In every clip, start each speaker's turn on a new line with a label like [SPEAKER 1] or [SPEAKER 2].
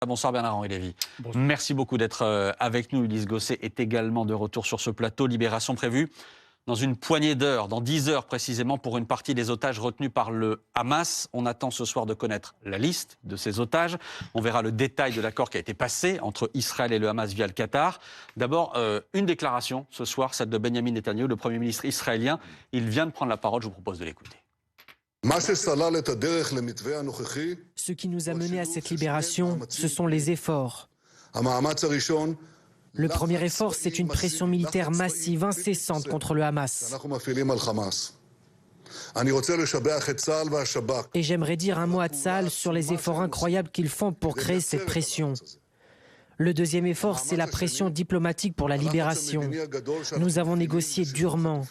[SPEAKER 1] Bonsoir Bernard-Henri Lévy.
[SPEAKER 2] Bonsoir.
[SPEAKER 1] Merci beaucoup d'être avec nous. Ulysse Gosset est également de retour sur ce plateau. Libération prévue dans une poignée d'heures, dans 10 heures précisément, pour une partie des otages retenus par le Hamas. On attend ce soir de connaître la liste de ces otages. On verra le détail de l'accord qui a été passé entre Israël et le Hamas via le Qatar. D'abord, une déclaration ce soir, celle de Benjamin Netanyahou, le Premier ministre israélien. Il vient de prendre la parole, je vous propose de l'écouter.
[SPEAKER 3] Ce qui nous a menés à cette libération, ce sont les efforts. Le premier effort, c'est une pression militaire massive, incessante contre le Hamas. Et j'aimerais dire un mot à Tsahal sur les efforts incroyables qu'ils font pour créer cette pression. Le deuxième effort, c'est la pression diplomatique pour la libération. Nous avons négocié durement.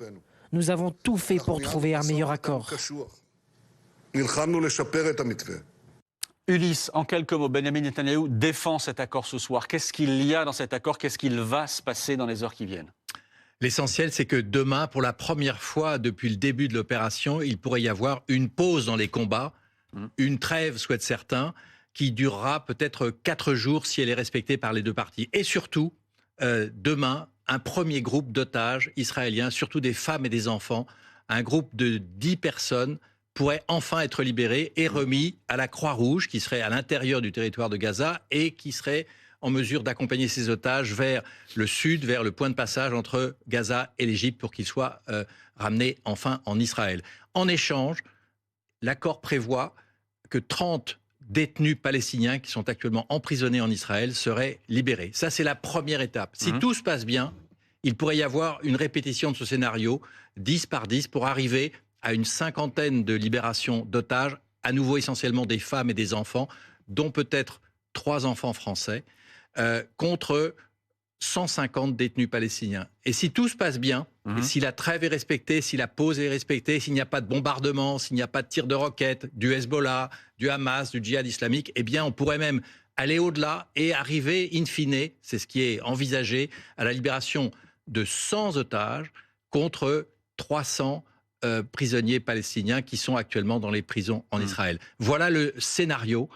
[SPEAKER 3] Nous avons tout fait pour trouver un meilleur accord.
[SPEAKER 1] Ulysse, en quelques mots, Benjamin Netanyahou défend cet accord ce soir. Qu'est-ce qu'il y a dans cet accord? Qu'est-ce qu'il va se passer dans les heures qui viennent?
[SPEAKER 2] L'essentiel, c'est que demain, pour la première fois depuis le début de l'opération, il pourrait y avoir une pause dans les combats, une trêve, souhaitent certains, qui durera peut-être 4 jours si elle est respectée par les deux parties. Et surtout, demain, un premier groupe d'otages israéliens, surtout des femmes et des enfants, un groupe de 10 personnes, pourrait enfin être libéré et remis à la Croix-Rouge, qui serait à l'intérieur du territoire de Gaza et qui serait en mesure d'accompagner ces otages vers le sud, vers le point de passage entre Gaza et l'Égypte pour qu'ils soient ramenés enfin en Israël. En échange, l'accord prévoit que 30 détenus palestiniens qui sont actuellement emprisonnés en Israël seraient libérés. Ça, c'est la première étape. Si tout se passe bien, il pourrait y avoir une répétition de ce scénario, 10 par 10, pour arriver à une 50aine de libérations d'otages, à nouveau essentiellement des femmes et des enfants, dont peut-être 3 enfants français, contre 150 détenus palestiniens. Et si tout se passe bien, et si la trêve est respectée, si la pause est respectée, s'il n'y a pas de bombardement, s'il n'y a pas de tir de roquettes, du Hezbollah, du Hamas, du djihad islamique, eh bien on pourrait même aller au-delà et arriver, in fine, c'est ce qui est envisagé, à la libération de 100 otages contre 300 prisonniers palestiniens qui sont actuellement dans les prisons en Israël. Voilà le scénario.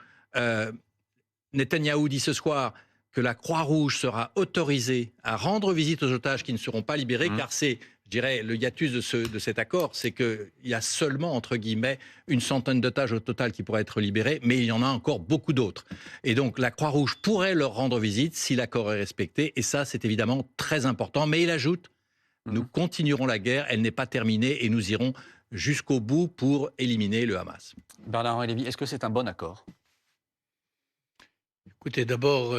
[SPEAKER 2] Netanyahou dit ce soir que la Croix-Rouge sera autorisée à rendre visite aux otages qui ne seront pas libérés, car c'est, je dirais, le hiatus de cet accord, c'est qu'il y a seulement, entre guillemets, une centaine d'otages au total qui pourraient être libérés, mais il y en a encore beaucoup d'autres. Et donc la Croix-Rouge pourrait leur rendre visite si l'accord est respecté, et ça, c'est évidemment très important. Mais il ajoute: nous continuerons la guerre, elle n'est pas terminée et nous irons jusqu'au bout pour éliminer le Hamas.
[SPEAKER 1] Bernard-Henri Lévy, est-ce que c'est un bon accord?
[SPEAKER 4] Écoutez, d'abord,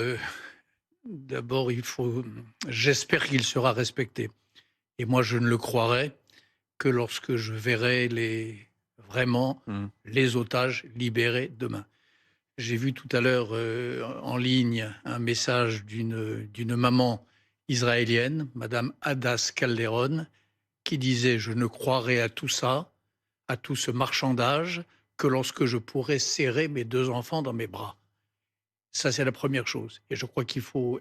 [SPEAKER 4] j'espère qu'il sera respecté. Et moi, je ne le croirai que lorsque je verrai vraiment les otages libérés demain. J'ai vu tout à l'heure en ligne un message d'une maman israélienne, Madame Hadas Calderon, qui disait: je ne croirai à tout ça, à tout ce marchandage, que lorsque je pourrai serrer mes 2 enfants dans mes bras. Ça, c'est la première chose. Et je crois qu'il faut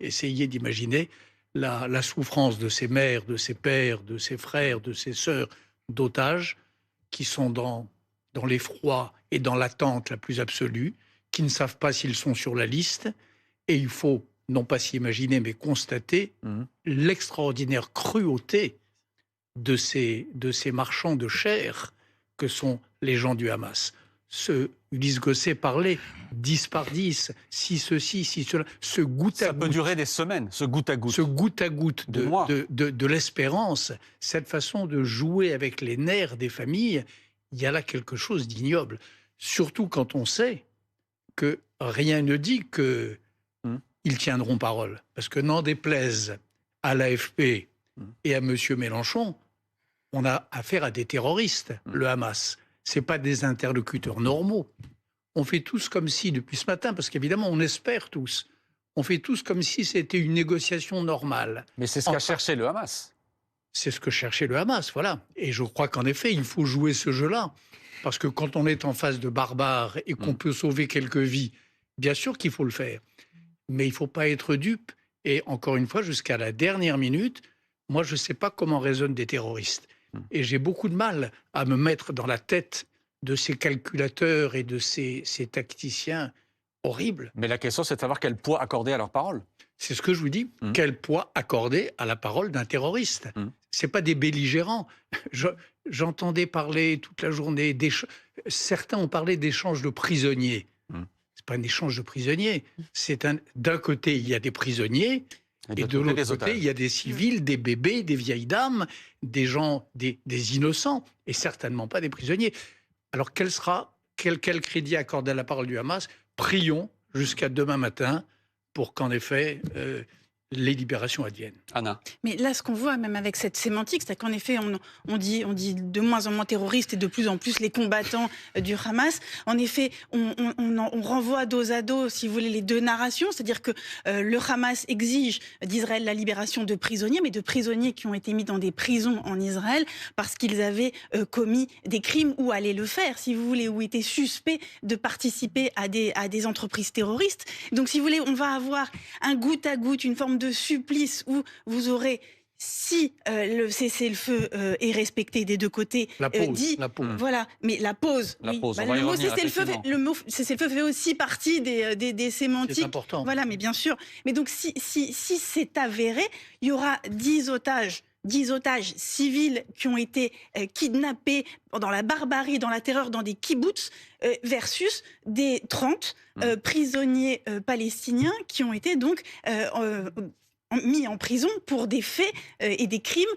[SPEAKER 4] essayer d'imaginer la souffrance de ces mères, de ces pères, de ces frères, de ces sœurs d'otages qui sont dans l'effroi et dans l'attente la plus absolue, qui ne savent pas s'ils sont sur la liste. Et il faut non pas s'imaginer, mais constater l'extraordinaire cruauté de ces marchands de chair que sont les gens du Hamas. Ulysse Gosset parlait 10 par 10, si ceci, si cela, ce goutte à goutte.
[SPEAKER 1] Ça peut durer des semaines, ce goutte à goutte.
[SPEAKER 4] Ce goutte à goutte de l'espérance, cette façon de jouer avec les nerfs des familles, il y a là quelque chose d'ignoble. Surtout quand on sait que rien ne dit qu'ils tiendront parole. Parce que n'en déplaise à l'AFP et à M. Mélenchon, on a affaire à des terroristes, le Hamas. Ce n'est pas des interlocuteurs normaux. On fait tous comme si, depuis ce matin, parce qu'évidemment, on espère tous, on fait tous comme si c'était une négociation normale.
[SPEAKER 1] Mais c'est ce qu'a cherché le Hamas.
[SPEAKER 4] C'est ce que cherchait le Hamas, voilà. Et je crois qu'en effet, il faut jouer ce jeu-là. Parce que quand on est en face de barbares et qu'on peut sauver quelques vies, bien sûr qu'il faut le faire. Mais il ne faut pas être dupe. Et encore une fois, jusqu'à la dernière minute, moi, je ne sais pas comment raisonnent des terroristes. Et j'ai beaucoup de mal à me mettre dans la tête de ces calculateurs et de ces tacticiens horrible.
[SPEAKER 1] Mais la question, c'est de savoir quel poids accorder à leurs paroles.
[SPEAKER 4] C'est ce que je vous dis. Quel poids accorder à la parole d'un terroriste? C'est pas des belligérants. J'entendais parler toute la journée. Certains ont parlé d'échange de prisonniers. C'est pas un échange de prisonniers. D'un côté, il y a des prisonniers. Et de l'autre côté, il y a des civils, des bébés, des vieilles dames, des gens, des innocents, et certainement pas des prisonniers. Alors quel crédit accorder à la parole du Hamas? Prions jusqu'à demain matin pour qu'en effet les libérations adviennent.
[SPEAKER 1] Anna.
[SPEAKER 5] Mais là, ce qu'on voit, même avec cette sémantique, c'est qu'en effet, on dit de moins en moins terroristes et de plus en plus les combattants du Hamas. En effet, on renvoie dos à dos, si vous voulez, les deux narrations. C'est-à-dire que le Hamas exige d'Israël la libération de prisonniers, mais de prisonniers qui ont été mis dans des prisons en Israël parce qu'ils avaient commis des crimes ou allaient le faire, si vous voulez, ou étaient suspects de participer à des entreprises terroristes. Donc, si vous voulez, on va avoir un goutte à goutte, une forme de supplice où vous aurez, si le cessez-le-feu est respecté des deux côtés,
[SPEAKER 4] la pause.
[SPEAKER 5] Voilà, mais la pause.
[SPEAKER 1] Le
[SPEAKER 5] mot cessez-le-feu fait aussi partie des sémantiques.
[SPEAKER 4] C'est important.
[SPEAKER 5] Voilà, mais bien sûr. Mais donc, si c'est avéré, il y aura 10 otages civils qui ont été kidnappés dans la barbarie, dans la terreur, dans des kibboutz, versus des 30 prisonniers palestiniens qui ont été donc mis en prison pour des faits et des crimes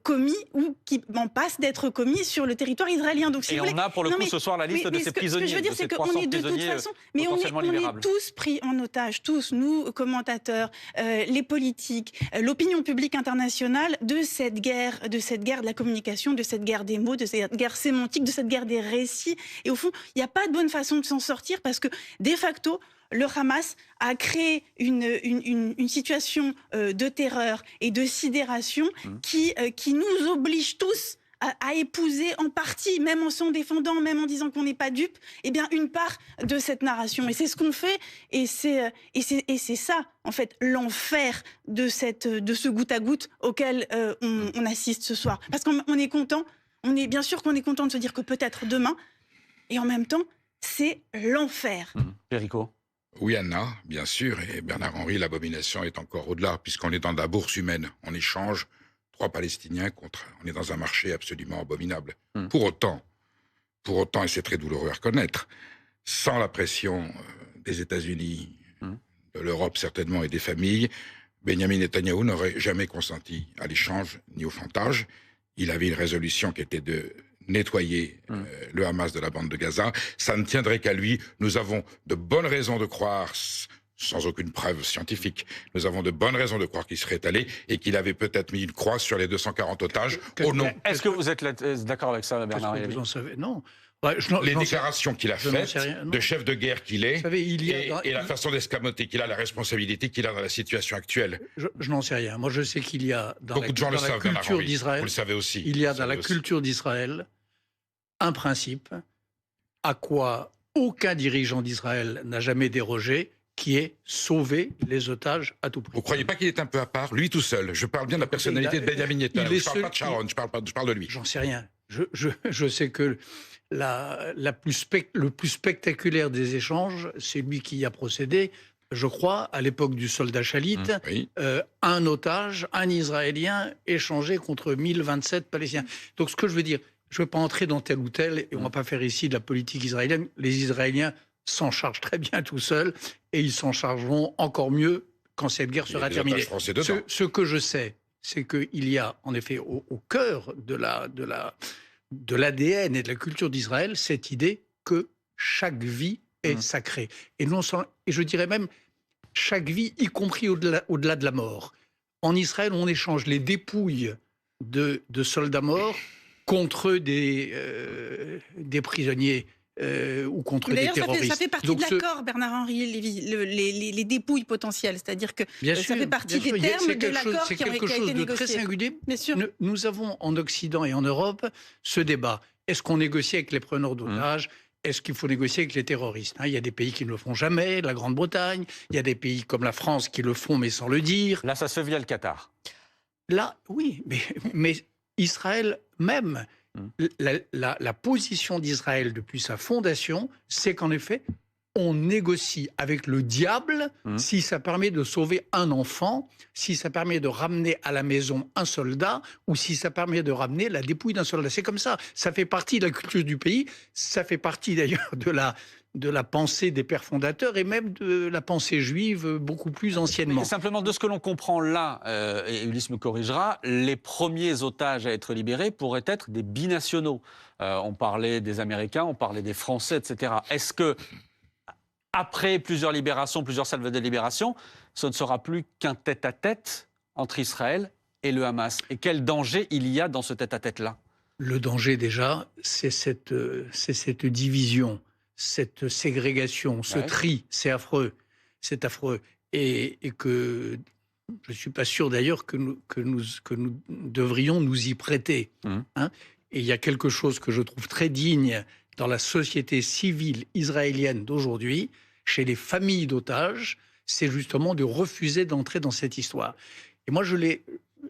[SPEAKER 5] commis ou qui en passent d'être commis sur le territoire israélien. Donc,
[SPEAKER 1] on a pour le coup ce soir la liste de ces prisonniers.
[SPEAKER 5] Ce que je veux dire, c'est qu'on est de toute façon, mais on est tous pris en otage, tous, nous, commentateurs, les politiques, l'opinion publique internationale, de cette guerre de la communication, de cette guerre des mots, de cette guerre sémantique, de cette guerre des récits. Et au fond, il n'y a pas de bonne façon de s'en sortir parce que, de facto, le Hamas a créé une situation de terreur et de sidération qui nous oblige tous à épouser en partie, même en s'en défendant, même en disant qu'on n'est pas dupe, eh bien une part de cette narration. Et c'est ce qu'on fait, et c'est ça, en fait, l'enfer de ce goutte à goutte auquel on assiste ce soir. Parce qu'on est content, bien sûr qu'on est content de se dire que peut-être demain, et en même temps, c'est l'enfer.
[SPEAKER 1] Perico.
[SPEAKER 6] Oui, Anna, bien sûr, et Bernard-Henri, l'abomination est encore au-delà, puisqu'on est dans de la bourse humaine. On échange 3 Palestiniens on est dans un marché absolument abominable. Pour autant, et c'est très douloureux à reconnaître, sans la pression des États-Unis, de l'Europe certainement et des familles, Benjamin Netanyahou n'aurait jamais consenti à l'échange ni au chantage. Il avait une résolution qui était de nettoyer le Hamas de la bande de Gaza. Ça ne tiendrait qu'à lui. Nous avons de bonnes raisons de croire, sans aucune preuve scientifique, nous avons de bonnes raisons de croire qu'il serait allé et qu'il avait peut-être mis une croix sur les 240 otages au nom.
[SPEAKER 1] Est-ce que vous êtes d'accord avec ça, Bernard?
[SPEAKER 4] Vous en savez? Non.
[SPEAKER 6] Les déclarations qu'il a faites, de chef de guerre qu'il est, et la façon d'escamoter qu'il a, la responsabilité qu'il a dans la situation actuelle.
[SPEAKER 4] Je n'en sais rien. Moi, je sais qu'il y a dans
[SPEAKER 6] beaucoup de gens le savent,
[SPEAKER 4] la culture d'Israël.
[SPEAKER 6] Vous le savez aussi.
[SPEAKER 4] Il y a dans la culture d'Israël un principe à quoi aucun dirigeant d'Israël n'a jamais dérogé, qui est sauver les otages à tout prix.
[SPEAKER 6] Vous ne croyez pas qu'il est un peu à part, lui tout seul? Je parle bien de la personnalité de Benjamin Netanyahu. Je ne parle pas de Sharon, je parle de lui.
[SPEAKER 4] J'en sais rien. Je sais que le plus spectaculaire des échanges, c'est lui qui y a procédé, je crois, à l'époque du soldat Shalit, un otage, un Israélien, échangé contre 1027 Palestiniens. Donc ce que je veux dire, je ne veux pas entrer dans tel ou tel, et on ne va pas faire ici de la politique israélienne. Les Israéliens s'en chargent très bien tout seuls, et ils s'en chargeront encore mieux quand cette guerre sera terminée. Ce que je sais, c'est qu'il y a en effet au cœur de l'ADN et de la culture d'Israël cette idée que chaque vie est sacrée. Et je dirais même chaque vie, y compris au-delà de la mort. En Israël, on échange les dépouilles de soldats morts contre des prisonniers ou contre des terroristes.
[SPEAKER 5] Ça fait partie de l'accord, Bernard-Henri Lévy, les dépouilles potentielles. C'est-à-dire que ça fait partie des termes de l'accord qui a été négocié. C'est quelque chose de très singulier.
[SPEAKER 4] Bien sûr. Nous avons en Occident et en Europe ce débat. Est-ce qu'on négocie avec les preneurs d'otages ? Est-ce qu'il faut négocier avec les terroristes ? Il y a des pays qui ne le font jamais, la Grande-Bretagne. Il y a des pays comme la France qui le font, mais sans le dire.
[SPEAKER 1] Là, ça se fait via le Qatar.
[SPEAKER 4] Là, oui, mais Israël même, la position d'Israël depuis sa fondation, c'est qu'en effet, on négocie avec le diable si ça permet de sauver un enfant, si ça permet de ramener à la maison un soldat ou si ça permet de ramener la dépouille d'un soldat. C'est comme ça. Ça fait partie de la culture du pays. Ça fait partie d'ailleurs de la pensée des pères fondateurs et même de la pensée juive beaucoup plus anciennement.
[SPEAKER 1] Mais simplement, de ce que l'on comprend là, et Ulysse me corrigera, les premiers otages à être libérés pourraient être des binationaux. On parlait des Américains, on parlait des Français, etc. Est-ce que après plusieurs libérations, plusieurs salves de libération, ce ne sera plus qu'un tête-à-tête entre Israël et le Hamas? Et quel danger il y a dans ce tête-à-tête-là?
[SPEAKER 4] Le danger, déjà, c'est cette division, cette ségrégation, ce tri. C'est affreux. C'est affreux. Et que je ne suis pas sûr, d'ailleurs, que nous devrions nous y prêter. Hein. Et il y a quelque chose que je trouve très digne dans la société civile israélienne d'aujourd'hui, chez les familles d'otages, c'est justement de refuser d'entrer dans cette histoire. Et moi,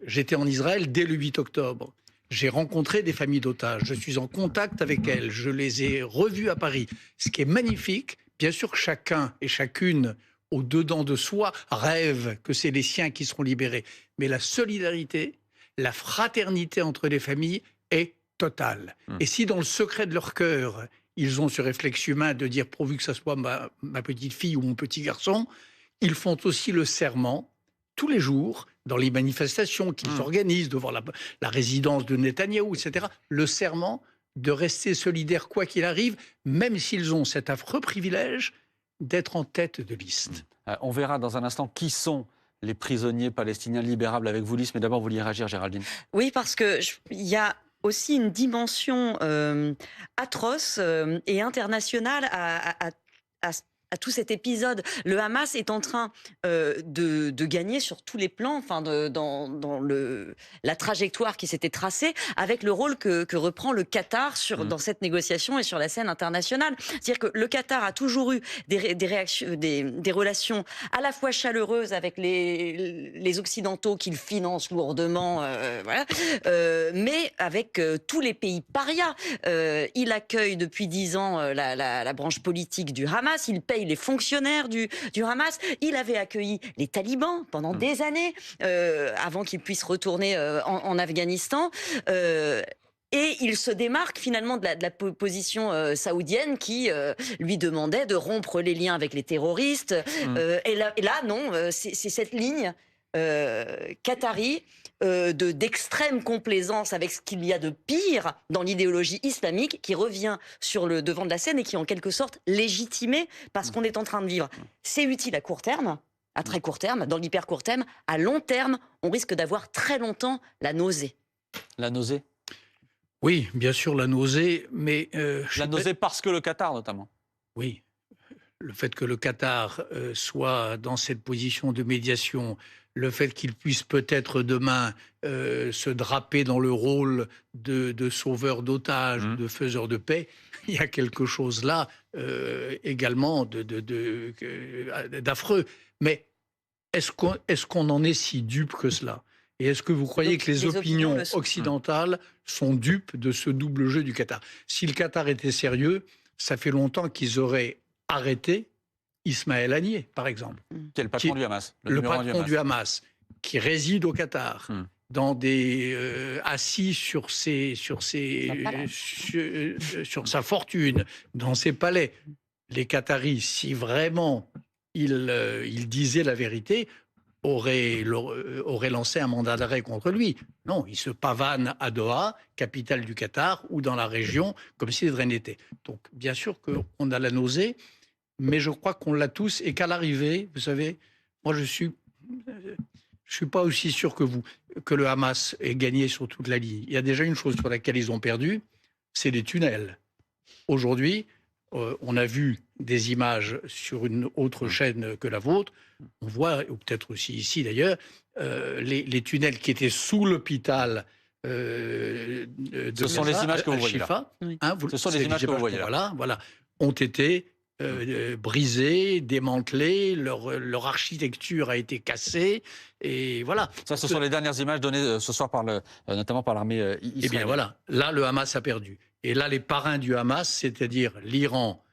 [SPEAKER 4] j'étais en Israël dès le 8 octobre. J'ai rencontré des familles d'otages, je suis en contact avec elles, je les ai revues à Paris. Ce qui est magnifique, bien sûr que chacun et chacune, au-dedans de soi, rêve que c'est les siens qui seront libérés. Mais la solidarité, la fraternité entre les familles est totale. Et si dans le secret de leur cœur, ils ont ce réflexe humain de dire pourvu que ça soit ma petite fille ou mon petit garçon, ils font aussi le serment tous les jours dans les manifestations qu'ils organisent devant la résidence de Netanyahou, etc. Le serment de rester solidaires quoi qu'il arrive, même s'ils ont cet affreux privilège d'être en tête de liste.
[SPEAKER 1] On verra dans un instant qui sont les prisonniers palestiniens libérables avec vous, Lys. Mais d'abord, vous vouliez réagir, Géraldine?
[SPEAKER 7] Oui, parce qu'il y a aussi une dimension atroce et internationale à tout cet épisode. Le Hamas est en train de gagner sur tous les plans, enfin dans la trajectoire qui s'était tracée, avec le rôle que reprend le Qatar dans cette négociation et sur la scène internationale. C'est-à-dire que le Qatar a toujours eu des relations à la fois chaleureuses avec les Occidentaux qu'il finance lourdement, voilà, mais avec tous les pays parias. Il accueille depuis 10 ans la branche politique du Hamas, il paye les fonctionnaires du Hamas. Il avait accueilli les talibans pendant des années, avant qu'ils puissent retourner en Afghanistan. Et il se démarque finalement de la position saoudienne qui lui demandait de rompre les liens avec les terroristes. Et là, non, c'est cette ligne qatari d'extrême complaisance avec ce qu'il y a de pire dans l'idéologie islamique qui revient sur le devant de la scène et qui est en quelque sorte légitimé parce qu'on est en train de vivre. C'est utile à court terme, à très court terme, dans l'hyper court terme. À long terme, on risque d'avoir très longtemps la nausée.
[SPEAKER 1] La nausée?
[SPEAKER 4] Oui, bien sûr, la nausée, mais...
[SPEAKER 1] la nausée parce que le Qatar, notamment.
[SPEAKER 4] Oui. Le fait que le Qatar soit dans cette position de médiation, le fait qu'il puisse peut-être demain se draper dans le rôle de sauveur d'otages, de faiseur de paix, il y a quelque chose là également d'affreux. Mais est-ce qu'on en est si dupe que cela? Et est-ce que vous croyez que les opinions occidentales sont dupes de ce double jeu du Qatar? Si le Qatar était sérieux, ça fait longtemps qu'ils auraient arrêté Ismaël Haniyeh, par exemple.
[SPEAKER 1] Qui est le patron du Hamas.
[SPEAKER 4] Le patron du Hamas, qui réside au Qatar, dans assis sur sa fortune, dans ses palais. Les Qataris, si vraiment ils disaient la vérité, aurait lancé un mandat d'arrêt contre lui. Non, il se pavane à Doha, capitale du Qatar, ou dans la région, comme si de rien n'était. Donc, bien sûr qu'on a la nausée, mais je crois qu'on l'a tous, et qu'à l'arrivée, vous savez, moi je suis pas aussi sûr que vous, que le Hamas ait gagné sur toute la ligne. Il y a déjà une chose sur laquelle ils ont perdu, c'est les tunnels. Aujourd'hui, on a vu des images sur une autre chaîne que la vôtre. On voit, ou peut-être aussi ici d'ailleurs, les tunnels qui étaient sous l'hôpital de
[SPEAKER 1] Ce sont les images que vous voyez là.
[SPEAKER 4] Hein,
[SPEAKER 1] Ce sont les images que vous voyez là.
[SPEAKER 4] Voilà, ont été brisés, démantelés, leur architecture a été cassée, et voilà.
[SPEAKER 1] Ça, ce sont les dernières images données ce soir notamment par l'armée israélienne.
[SPEAKER 4] Eh bien voilà, là le Hamas a perdu. Et là les parrains du Hamas, c'est-à-dire l'Iran,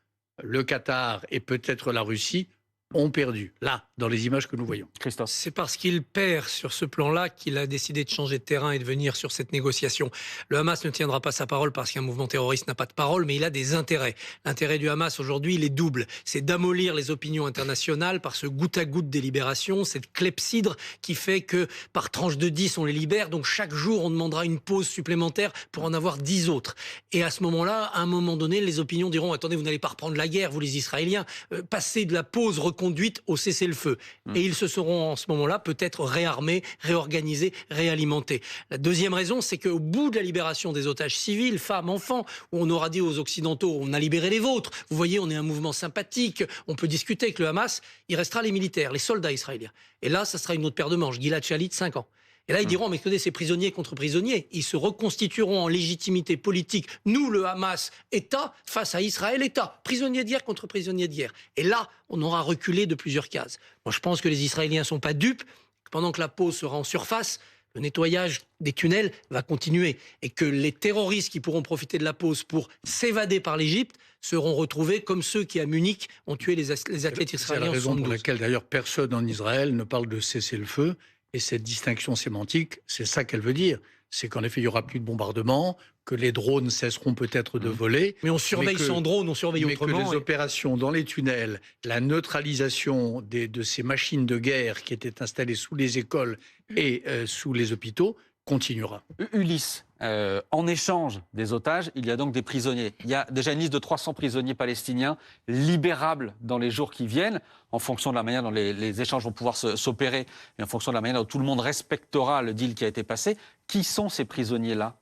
[SPEAKER 4] le Qatar et peut-être la Russie ont perdu, là, dans les images que nous voyons.
[SPEAKER 1] Christophe.
[SPEAKER 8] C'est parce qu'il perd sur ce plan-là qu'il a décidé de changer de terrain et de venir sur cette négociation. Le Hamas ne tiendra pas sa parole parce qu'un mouvement terroriste n'a pas de parole, mais il a des intérêts. L'intérêt du Hamas aujourd'hui, il est double. C'est d'amollir les opinions internationales par ce goutte-à-goutte des libérations, cette clepsydre qui fait que par tranche de 10, on les libère. Donc chaque jour, on demandera une pause supplémentaire pour en avoir 10 autres. Et à ce moment-là, à un moment donné, les opinions diront « Attendez, vous n'allez pas reprendre la guerre, vous les Israéliens. Passez de la pause reconduite au cessez-le-feu. » Et ils se seront en ce moment-là peut-être réarmés, réorganisés, réalimentés. La deuxième raison, c'est qu'au bout de la libération des otages civils, femmes, enfants, où on aura dit aux Occidentaux, on a libéré les vôtres, vous voyez, on est un mouvement sympathique, on peut discuter avec le Hamas, il restera les militaires, les soldats israéliens. Et là, ça sera une autre paire de manches. Gilad Shalit, 5 ans. Et là, ils diront, mais écoutez, c'est prisonnier contre prisonnier. Ils se reconstitueront en légitimité politique. Nous, le Hamas, État, face à Israël, État. Prisonnier de guerre contre prisonnier de guerre. Et là, on aura reculé de plusieurs cases. Moi, je pense que les Israéliens ne sont pas dupes. Pendant que la pause sera en surface, le nettoyage des tunnels va continuer. Et que les terroristes qui pourront profiter de la pause pour s'évader par l'Égypte seront retrouvés comme ceux qui, à Munich, ont tué les athlètes israéliens.
[SPEAKER 4] C'est la raison pour laquelle, d'ailleurs, personne en Israël ne parle de cessez-le-feu. Et cette distinction sémantique, c'est ça qu'elle veut dire. C'est qu'en effet, il n'y aura plus de bombardements, que les drones cesseront peut-être de voler.
[SPEAKER 8] Mais on surveille sans drone, on surveille autrement.
[SPEAKER 4] Mais que les opérations dans les tunnels, la neutralisation de ces machines de guerre qui étaient installées sous les écoles et sous les hôpitaux continuera.
[SPEAKER 1] Ulysse, en échange des otages, il y a donc des prisonniers. Il y a déjà une liste de 300 prisonniers palestiniens libérables dans les jours qui viennent, en fonction de la manière dont les échanges vont pouvoir s'opérer et en fonction de la manière dont tout le monde respectera le deal qui a été passé. Qui sont ces prisonniers-là ?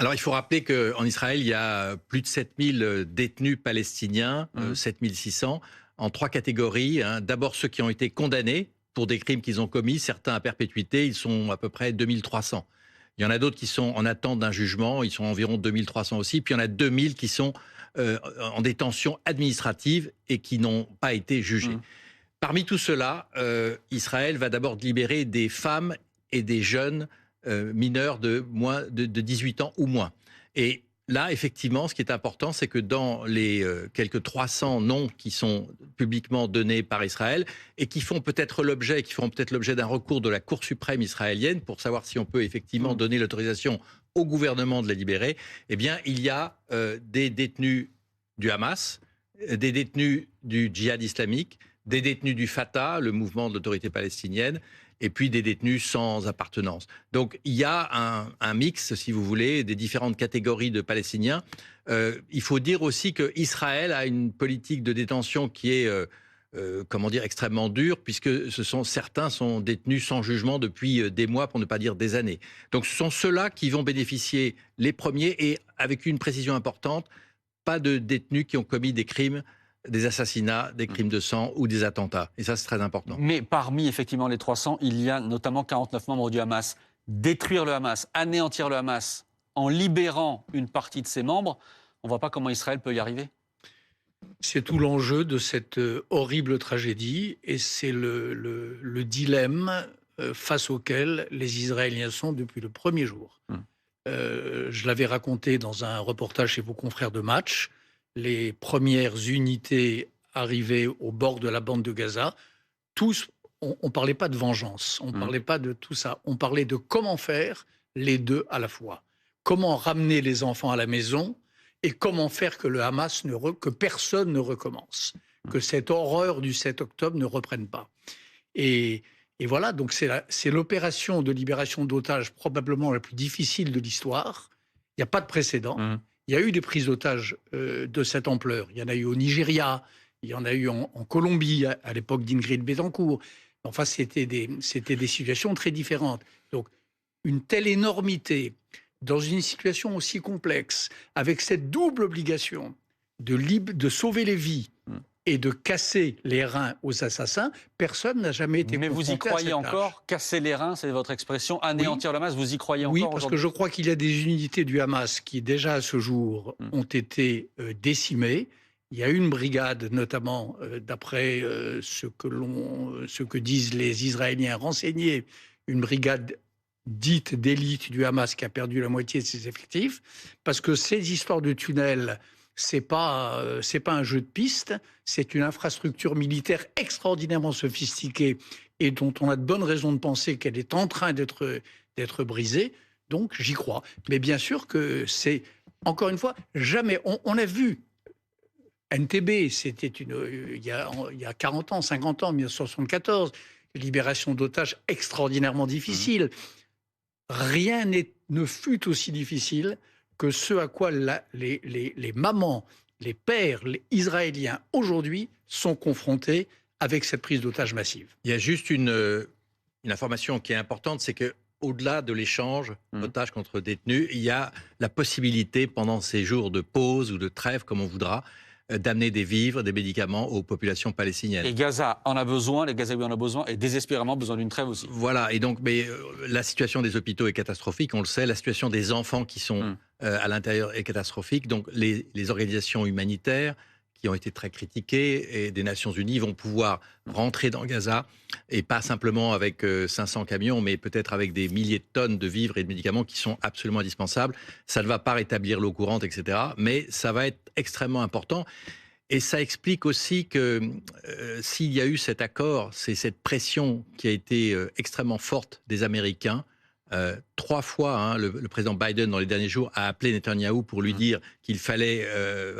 [SPEAKER 2] Alors, il faut rappeler qu'en Israël, il y a plus de 7000 détenus palestiniens, 7600, en 3 catégories. D'abord, ceux qui ont été condamnés pour des crimes qu'ils ont commis, certains à perpétuité, ils sont à peu près 2300. Il y en a d'autres qui sont en attente d'un jugement, ils sont environ 2300 aussi. Puis il y en a 2000 qui sont en détention administrative et qui n'ont pas été jugés. Parmi tout cela, Israël va d'abord libérer des femmes et des jeunes mineurs de moins de 18 ans ou moins. Et là, effectivement, ce qui est important, c'est que dans les quelques 300 noms qui sont publiquement donnés par Israël et qui feront peut-être l'objet d'un recours de la Cour suprême israélienne pour savoir si on peut effectivement donner l'autorisation au gouvernement de les libérer, eh bien, il y a des détenus du Hamas, des détenus du djihad islamique, des détenus du Fatah, le mouvement de l'autorité palestinienne, et puis des détenus sans appartenance. Donc il y a un mix, si vous voulez, des différentes catégories de Palestiniens. Il faut dire aussi qu'Israël a une politique de détention qui est, extrêmement dure, puisque certains sont détenus sans jugement depuis des mois, pour ne pas dire des années. Donc ce sont ceux-là qui vont bénéficier les premiers, et avec une précision importante, pas de détenus qui ont commis des crimes, des assassinats, des crimes de sang ou des attentats. Et ça, c'est très important.
[SPEAKER 1] Mais parmi, effectivement, les 300, il y a notamment 49 membres du Hamas. Détruire le Hamas, anéantir le Hamas, en libérant une partie de ses membres, on ne voit pas comment Israël peut y arriver.
[SPEAKER 4] C'est tout l'enjeu de cette horrible tragédie, et c'est le dilemme face auquel les Israéliens sont depuis le premier jour. Je l'avais raconté dans un reportage chez vos confrères de Match. Les premières unités arrivées au bord de la bande de Gaza, tous, on ne parlait pas de vengeance, on ne parlait pas de tout ça, on parlait de comment faire les deux à la fois. Comment ramener les enfants à la maison et comment faire que le Hamas que personne ne recommence, que cette horreur du 7 octobre ne reprenne pas. Et voilà, donc c'est l'opération de libération d'otages probablement la plus difficile de l'histoire. Il n'y a pas de précédent. Il y a eu des prises d'otages de cette ampleur. Il y en a eu au Nigeria, il y en a eu en Colombie, à l'époque d'Ingrid Betancourt. Enfin, c'était des situations très différentes. Donc, une telle énormité, dans une situation aussi complexe, avec cette double obligation de sauver les vies et de casser les reins aux assassins, personne n'a jamais été confronté à cette tâche.
[SPEAKER 1] Mais vous y croyez encore? Casser les reins, c'est votre expression, anéantir le Hamas, vous y croyez encore?
[SPEAKER 4] Oui, parce que je crois qu'il y a des unités du Hamas qui, déjà à ce jour, ont été décimées. Il y a une brigade, notamment, d'après ce que disent les Israéliens renseignés, une brigade dite d'élite du Hamas qui a perdu la moitié de ses effectifs, parce que ces histoires de tunnels, c'est pas un jeu de piste, c'est une infrastructure militaire extraordinairement sophistiquée et dont on a de bonnes raisons de penser qu'elle est en train d'être brisée. Donc j'y crois. Mais bien sûr que c'est, encore une fois, jamais. On a vu NTB, c'était il y a 40 ans, 50 ans, 1974, libération d'otages extraordinairement difficile. Rien ne fut aussi difficile que ce à quoi les mamans, les pères, les Israéliens aujourd'hui sont confrontés avec cette prise d'otages massive.
[SPEAKER 2] Il y a juste une information qui est importante, c'est que au-delà de l'échange otages contre détenus, il y a la possibilité pendant ces jours de pause ou de trêve, comme on voudra, d'amener des vivres, des médicaments aux populations palestiniennes.
[SPEAKER 1] Et Gaza en a besoin, les Gazaouis en ont besoin, et désespérément besoin d'une trêve aussi.
[SPEAKER 2] Voilà, et donc la situation des hôpitaux est catastrophique, on le sait, la situation des enfants qui sont à l'intérieur est catastrophique, donc les organisations humanitaires qui ont été très critiquées et des Nations Unies vont pouvoir rentrer dans Gaza, et pas simplement avec 500 camions, mais peut-être avec des milliers de tonnes de vivres et de médicaments qui sont absolument indispensables. Ça ne va pas rétablir l'eau courante, etc., mais ça va être extrêmement important. Et ça explique aussi que s'il y a eu cet accord, c'est cette pression qui a été extrêmement forte des Américains. 3 fois, le président Biden, dans les derniers jours, a appelé Netanyahou pour lui dire qu'il fallait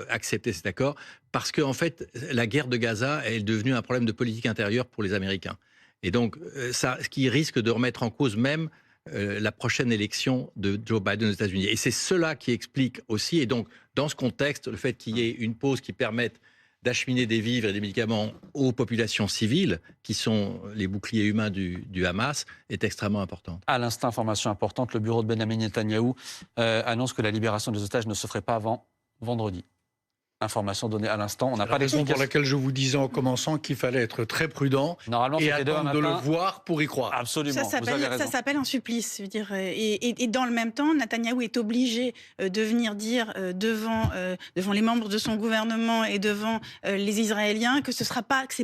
[SPEAKER 2] accepter cet accord, parce qu'en fait, la guerre de Gaza est devenue un problème de politique intérieure pour les Américains. Et donc, ça, ce qui risque de remettre en cause même la prochaine élection de Joe Biden aux États-Unis. Et c'est cela qui explique aussi, et donc, dans ce contexte, le fait qu'il y ait une pause qui permette d'acheminer des vivres et des médicaments aux populations civiles, qui sont les boucliers humains du Hamas, est extrêmement importante.
[SPEAKER 1] À l'instant, information importante, le bureau de Benjamin Netanyahou annonce que la libération des otages ne se ferait pas avant vendredi. Information donnée à l'instant, on n'a pas
[SPEAKER 4] d'explication. Pour laquelle je vous disais en commençant qu'il fallait être très prudent et attendre de le voir pour y croire.
[SPEAKER 1] Absolument,
[SPEAKER 5] ça s'appelle un supplice. Je veux dire, et dans le même temps, Netanyahou est obligé de venir dire devant les membres de son gouvernement et devant les Israéliens que c'est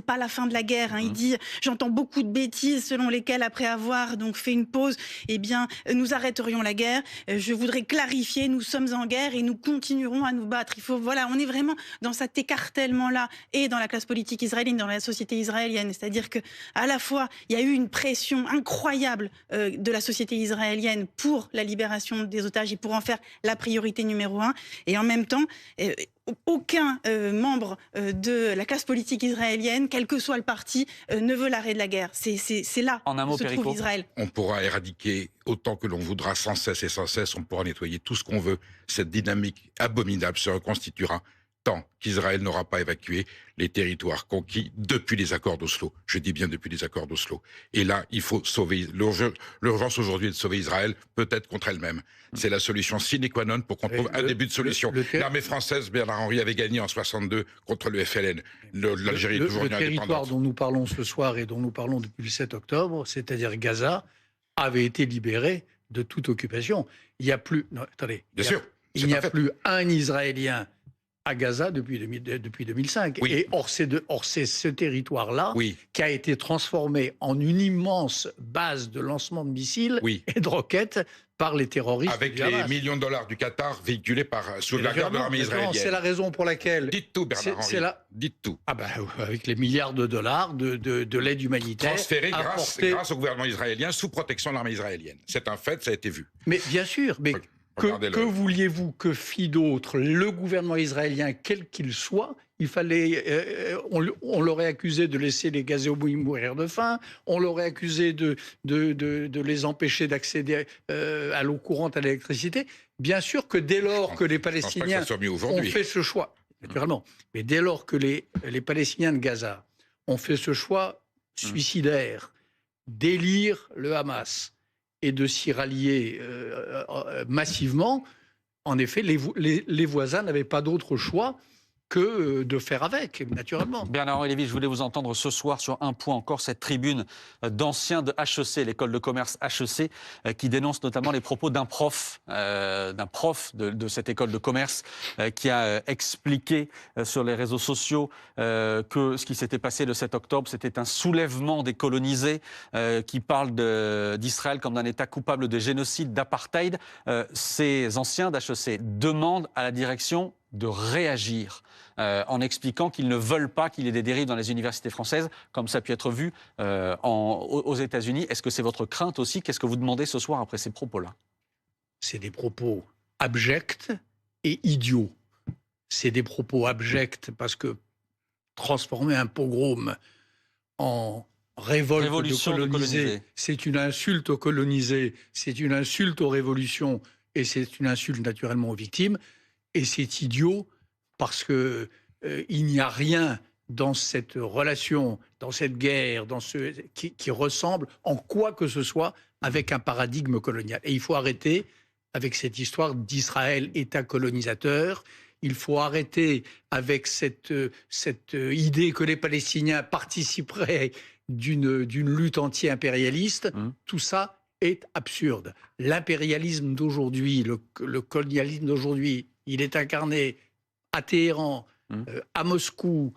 [SPEAKER 5] pas la fin de la guerre. Il dit, j'entends beaucoup de bêtises selon lesquelles après avoir donc fait une pause, eh bien nous arrêterions la guerre. Je voudrais clarifier, nous sommes en guerre et nous continuerons à nous battre. On est vraiment dans cet écartèlement-là et dans la classe politique israélienne, dans la société israélienne. C'est-à-dire qu'à la fois, il y a eu une pression incroyable de la société israélienne pour la libération des otages et pour en faire la priorité numéro 1. Et en même temps, aucun membre de la classe politique israélienne, quel que soit le parti, ne veut l'arrêt de la guerre. C'est là que se trouve Israël.
[SPEAKER 6] On pourra éradiquer autant que l'on voudra sans cesse, on pourra nettoyer tout ce qu'on veut. Cette dynamique abominable se reconstituera tant qu'Israël n'aura pas évacué les territoires conquis depuis les accords d'Oslo. Je dis bien depuis les accords d'Oslo. Et là, il faut sauver. L'urgence aujourd'hui est de sauver Israël, peut-être contre elle-même. C'est la solution sine qua non pour qu'on trouve un début de solution. L'armée française, Bernard-Henri, avait gagné en 62 contre le FLN. L'Algérie est toujours une indépendante.
[SPEAKER 4] Le territoire dont nous parlons ce soir et dont nous parlons depuis le 7 octobre, c'est-à-dire Gaza, avait été libéré de toute occupation. Il n'y a plus... Non, attendez.
[SPEAKER 6] Bien sûr.
[SPEAKER 4] Il n'y a plus un Israélien à Gaza depuis 2005.
[SPEAKER 6] Oui.
[SPEAKER 4] Et or, c'est ce territoire-là qui a été transformé en une immense base de lancement de missiles et de roquettes par les terroristes.
[SPEAKER 6] Avec les millions de dollars du Qatar véhiculés sous la garde de l'armée israélienne.
[SPEAKER 4] C'est la raison pour laquelle...
[SPEAKER 6] Dites tout, Bernard-Henri. Dites tout.
[SPEAKER 4] Avec les milliards de dollars de l'aide humanitaire...
[SPEAKER 6] Transférés grâce au gouvernement israélien, sous protection de l'armée israélienne. C'est un fait, ça a été vu.
[SPEAKER 4] Mais bien sûr, mais... Que vouliez-vous que fit d'autre le gouvernement israélien, quel qu'il soit? Il fallait, on l'aurait accusé de laisser les Gazaouis mourir de faim, on l'aurait accusé de les empêcher d'accéder à l'eau courante, à l'électricité. Bien sûr que dès lors que les Palestiniens ont fait ce choix, naturellement, mais dès lors que les Palestiniens de Gaza ont fait ce choix suicidaire d'élire le Hamas et de s'y rallier massivement, en effet, les voisins n'avaient pas d'autre choix que de faire avec, naturellement.
[SPEAKER 1] Bernard-Henri Lévy, je voulais vous entendre ce soir sur un point encore, cette tribune d'anciens de HEC, l'école de commerce HEC, qui dénonce notamment les propos d'un prof de cette école de commerce, qui a expliqué sur les réseaux sociaux que ce qui s'était passé le 7 octobre, c'était un soulèvement des colonisés, qui parle d'Israël comme d'un État coupable de génocide, d'apartheid. Ces anciens d'HEC demandent à la direction de réagir en expliquant qu'ils ne veulent pas qu'il y ait des dérives dans les universités françaises, comme ça a pu être vu aux États-Unis. Est-ce que c'est votre crainte aussi? Qu'est-ce que vous demandez ce soir après ces propos-là?
[SPEAKER 4] C'est des propos abjects et idiots. C'est des propos abjects parce que transformer un pogrom en révolution de colonisés, c'est une insulte aux colonisés, c'est une insulte aux révolutions et c'est une insulte naturellement aux victimes. Et c'est idiot parce que il n'y a rien dans cette relation, dans cette guerre, qui ressemble en quoi que ce soit avec un paradigme colonial. Et il faut arrêter avec cette histoire d'Israël État colonisateur. Il faut arrêter avec cette idée que les Palestiniens participeraient d'une lutte anti-impérialiste. Tout ça est absurde. L'impérialisme d'aujourd'hui, le colonialisme d'aujourd'hui, il est incarné à Téhéran, à Moscou,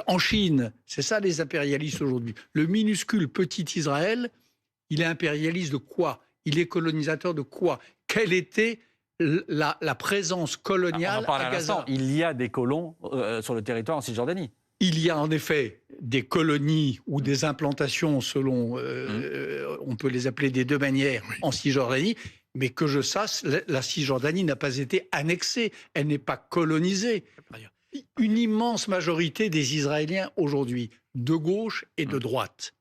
[SPEAKER 4] en Chine. C'est ça les impérialistes aujourd'hui. Le minuscule petit Israël, il est impérialiste de quoi? Il est colonisateur de quoi? Quelle était la présence coloniale à Gaza?
[SPEAKER 1] Il y a des colons sur le territoire en Cisjordanie.
[SPEAKER 4] Il y a en effet des colonies ou des implantations selon, on peut les appeler des deux manières, en Cisjordanie, mais que je sache, la Cisjordanie n'a pas été annexée, elle n'est pas colonisée. Une immense majorité des Israéliens aujourd'hui, de gauche et de droite,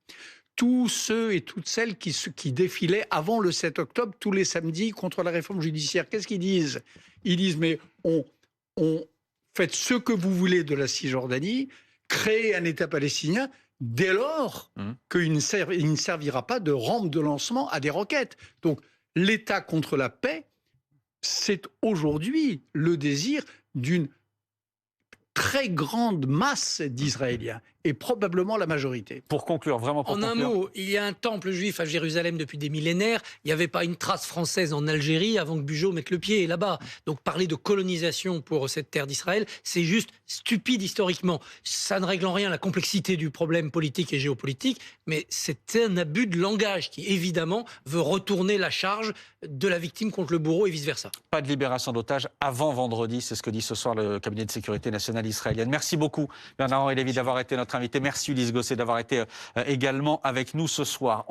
[SPEAKER 4] tous ceux et toutes celles qui défilaient avant le 7 octobre, tous les samedis, contre la réforme judiciaire, qu'est-ce qu'ils disent? Ils disent, mais on faites ce que vous voulez de la Cisjordanie, créez un État palestinien, dès lors qu'il ne servira pas de rampe de lancement à des roquettes. Donc, l'État contre la paix, c'est aujourd'hui le désir d'une très grande masse d'Israéliens, et probablement la majorité.
[SPEAKER 1] Pour conclure, vraiment pour conclure.
[SPEAKER 8] En un mot, il y a un temple juif à Jérusalem depuis des millénaires. Il n'y avait pas une trace française en Algérie avant que Bugeaud mette le pied là-bas. Donc parler de colonisation pour cette terre d'Israël, c'est juste stupide historiquement. Ça ne règle en rien la complexité du problème politique et géopolitique, mais c'est un abus de langage qui, évidemment, veut retourner la charge de la victime contre le bourreau et vice-versa.
[SPEAKER 1] Pas de libération d'otages avant vendredi, c'est ce que dit ce soir le cabinet de sécurité nationale israélienne. Merci beaucoup Bernard-Henri Lévy d'avoir été notre invité. Merci Ulysse Gosset d'avoir été également avec nous ce soir.